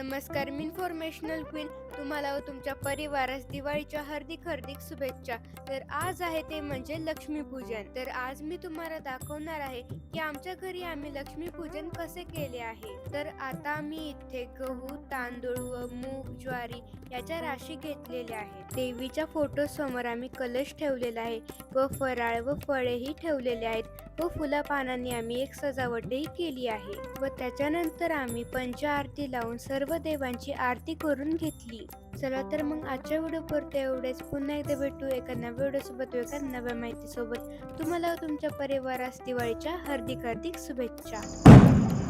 नमस्कार, मी informational queen. तुम्हाला व तुमच्या परिवारास दिवाळीच्या हार्दिक हार्दिक शुभेच्छा. तर आज आहे ते म्हणजे लक्ष्मीपूजन. तर आज मी तुम्हाला दाखवणार आहे की आमच्या घरी आम्ही लक्ष्मीपूजन कसे केले आहे. तर आता मी इथे गहू, तांदूळ व मूग, ज्वारी याच्या राशी घेतलेल्या आहेत. देवीच्या फोटो समोर आम्ही कलश ठेवलेला आहे व फराळ व फळेही ठेवलेले आहेत व फुला पानांनी आम्ही एक सजावटही केली आहे व त्याच्यानंतर आम्ही पंचाआरती लावून सर्व देवांची आरती करून घेतली. चला तर मग आजच्या व्हिडिओ पुरते एवढेच. पुन्हा एकदा भेटू एका नव्या व्हिडिओ सोबत, एका नव्या माहिती सोबत. तुम्हाला व तुमच्या परिवारास दिवाळीच्या हार्दिक हार्दिक शुभेच्छा.